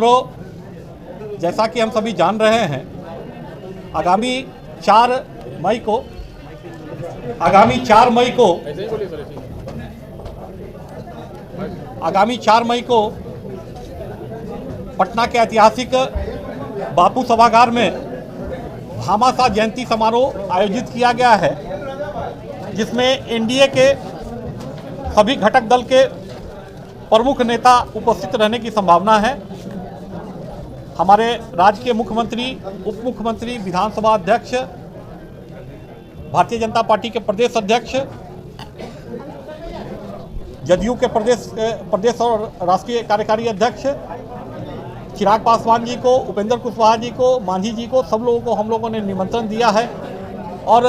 मित्रों, जैसा कि हम सभी जान रहे हैं, आगामी 4 मई को पटना के ऐतिहासिक बापू सभागार में भामाशाह जयंती समारोह आयोजित किया गया है, जिसमें एनडीए के सभी घटक दल के प्रमुख नेता उपस्थित रहने की संभावना है। हमारे राज्य के मुख्यमंत्री, उप मुख्यमंत्री, विधानसभा अध्यक्ष, भारतीय जनता पार्टी के प्रदेश अध्यक्ष, जदयू के प्रदेश और राष्ट्रीय कार्यकारी अध्यक्ष चिराग पासवान जी को, उपेंद्र कुशवाहा जी को, मांझी जी को, सब लोगों को हम लोगों ने निमंत्रण दिया है और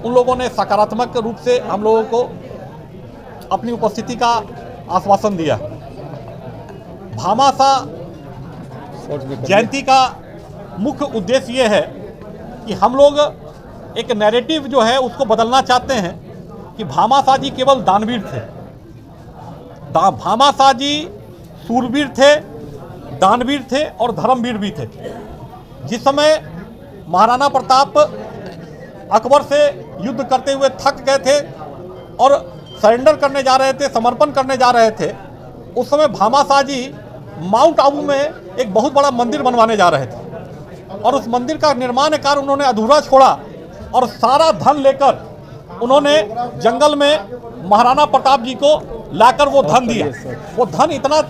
उन लोगों ने सकारात्मक रूप से हम लोगों को अपनी उपस्थिति का आश्वासन दिया। भामाशाह जयंती का मुख्य उद्देश्य ये है कि हम लोग एक नैरेटिव जो है उसको बदलना चाहते हैं कि भामाशाह जी केवल दानवीर थे। भामाशाह जी सूरवीर थे, दानवीर थे और धर्मवीर भी थे। जिस समय महाराणा प्रताप अकबर से युद्ध करते हुए थक गए थे और सरेंडर करने जा रहे थे, समर्पण करने जा रहे थे, उस समय भामाशाह जी माउंट आबू में एक बहुत बड़ा मंदिर बनवाने जा रहे थे और उस मंदिर का निर्माण कार्य उन्होंने अधूरा छोड़ा और सारा धन लेकर उन्होंने जंगल में महाराणा प्रताप जी को लाकर वो धन दिया। वो धन इतना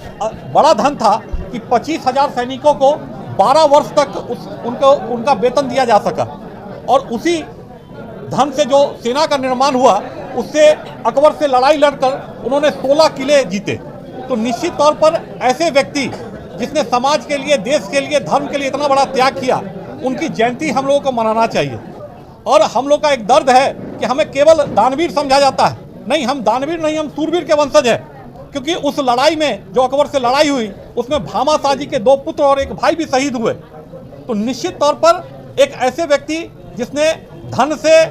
बड़ा धन था कि 25,000 सैनिकों को 12 वर्ष तक उनका वेतन दिया जा सका और उसी धन से जो सेना का निर्माण हुआ उससे अकबर से लड़ाई लड़कर उन्होंने 16 किले जीते। तो निश्चित तौर पर ऐसे व्यक्ति जिसने समाज के लिए, देश के लिए, धर्म के लिए इतना बड़ा त्याग किया, उनकी जयंती हम लोगों को मनाना चाहिए। और हम लोग का एक दर्द है कि हमें केवल दानवीर समझा जाता है। नहीं, हम दानवीर नहीं, हम सूरवीर के वंशज हैं, क्योंकि उस लड़ाई में जो अकबर से लड़ाई हुई उसमें भामाशाह जी के 2 पुत्र और एक भाई भी शहीद हुए। तो निश्चित तौर पर एक ऐसे व्यक्ति जिसने धन से,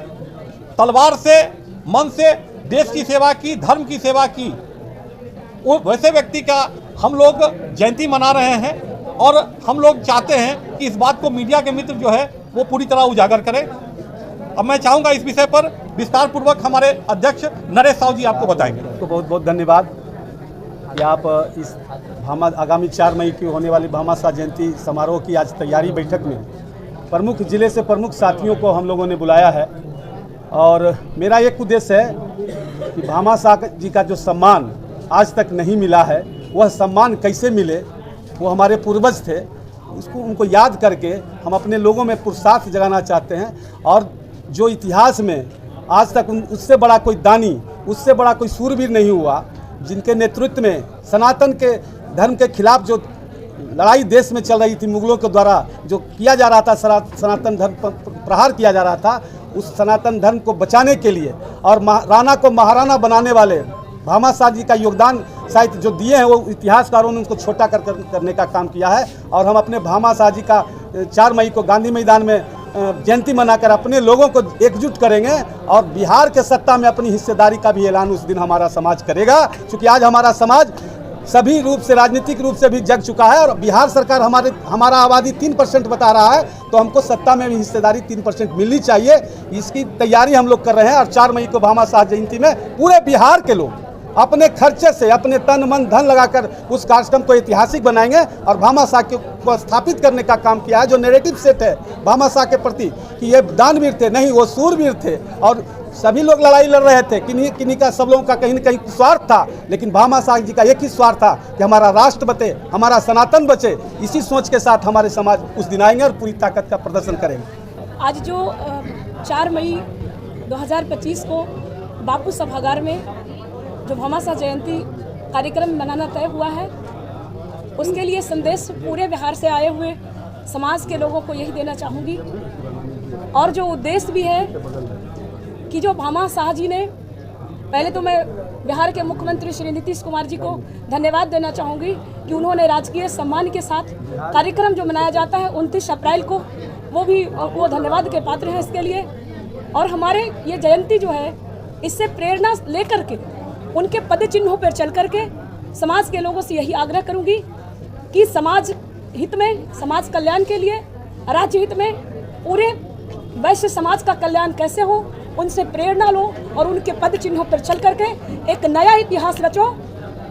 तलवार से, मन से देश की सेवा की, धर्म की सेवा की, वो वैसे व्यक्ति का हम लोग जयंती मना रहे हैं और हम लोग चाहते हैं कि इस बात को मीडिया के मित्र जो है वो पूरी तरह उजागर करें। अब मैं चाहूँगा इस विषय पर विस्तार पूर्वक हमारे अध्यक्ष नरेश साहू जी आपको बताएंगे। तो बहुत बहुत धन्यवाद कि आप इस आगामी 4 मई की होने वाली भामाशाह जयंती समारोह की आज तैयारी बैठक में प्रमुख जिले से प्रमुख साथियों को हम लोगों ने बुलाया है और मेरा एक उद्देश्य है कि भामाशाह जी का जो सम्मान आज तक नहीं मिला है, वह सम्मान कैसे मिले। वो हमारे पूर्वज थे, उसको उनको याद करके हम अपने लोगों में पुरुषार्थ जगाना चाहते हैं और जो इतिहास में आज तक उससे बड़ा कोई दानी, उससे बड़ा कोई सूरवीर नहीं हुआ, जिनके नेतृत्व में सनातन के धर्म के खिलाफ जो लड़ाई देश में चल रही थी, मुगलों के द्वारा जो किया जा रहा था, सनातन धर्म पर प्रहार किया जा रहा था, उस सनातन धर्म को बचाने के लिए और राणा को महाराणा बनाने वाले भामाशाह जी का योगदान शायद जो दिए हैं वो इतिहासकारों ने उनको छोटा करने का काम किया है। और हम अपने भामाशाह जी का 4 मई को गांधी मैदान में जयंती मनाकर अपने लोगों को एकजुट करेंगे और बिहार के सत्ता में अपनी हिस्सेदारी का भी ऐलान उस दिन हमारा समाज करेगा। क्योंकि आज हमारा समाज सभी रूप से, राजनीतिक रूप से भी जग चुका है और बिहार सरकार हमारा आबादी 3% बता रहा है, तो हमको सत्ता में भी हिस्सेदारी 3% मिलनी चाहिए। इसकी तैयारी हम लोग कर रहे हैं और 4 मई को भामाशाह जयंती में पूरे बिहार के लोग अपने खर्चे से, अपने तन मन धन लगाकर उस कार्यक्रम को ऐतिहासिक बनाएंगे और भामाशाह को स्थापित करने का काम किया है। जो नैरेटिव सेट है भामाशाह के प्रति कि ये दानवीर थे, नहीं, वो सूरवीर थे और सभी लोग लड़ाई लड़ रहे थे, किन्हीं का, सब लोगों का कहीं न कहीं स्वार्थ था, लेकिन भामाशाह जी का एक ही स्वार्थ था कि हमारा राष्ट्र बचे, हमारा सनातन बचे। इसी सोच के साथ हमारे समाज उस दिन आएंगे और पूरी ताकत का प्रदर्शन करेंगे। आज जो 4 मई 2025 को बापू सभागार में जो भामाशाह जयंती कार्यक्रम मनाना तय हुआ है, उसके लिए संदेश पूरे बिहार से आए हुए समाज के लोगों को यही देना चाहूँगी। और जो उद्देश्य भी है कि जो भामाशाह जी ने, पहले तो मैं बिहार के मुख्यमंत्री श्री नीतीश कुमार जी को धन्यवाद देना चाहूँगी कि उन्होंने राजकीय सम्मान के साथ कार्यक्रम जो मनाया जाता है 29 अप्रैल को, वो धन्यवाद के पात्र हैं इसके लिए। और हमारे ये जयंती जो है, इससे प्रेरणा लेकर के उनके पद चिन्हों पर चल करके समाज के लोगों से यही आग्रह करूंगी कि समाज हित में, समाज कल्याण के लिए, राज्य हित में, पूरे वैश्य समाज का कल्याण कैसे हो, उनसे प्रेरणा लो और उनके पद चिन्हों पर चल करके एक नया इतिहास रचो।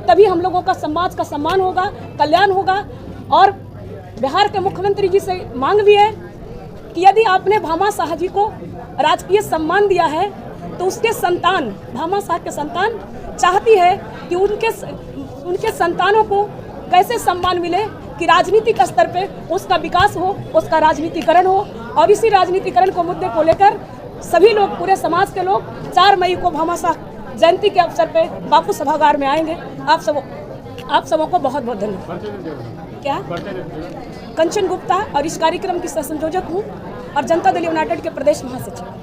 तभी हम लोगों का समाज का सम्मान होगा, कल्याण होगा। और बिहार के मुख्यमंत्री जी से मांग भी है कि यदि आपने भामा शाह जी को राजकीय सम्मान दिया है तो उसके संतान, भामा शाह के संतान चाहती है कि उनके संतानों को कैसे सम्मान मिले कि राजनीतिक स्तर पे उसका विकास हो, उसका राजनीतिकरण हो। और इसी राजनीतिकरण को मुद्दे को लेकर सभी लोग, पूरे समाज के लोग 4 मई को भामा शाह जयंती के अवसर पे बापू सभागार में आएंगे। आप सबों को बहुत बहुत धन्यवाद। क्या कंचन गुप्ता, और इस कार्यक्रम की सह संयोजक हूँ और जनता दल यूनाइटेड के प्रदेश महासचिव।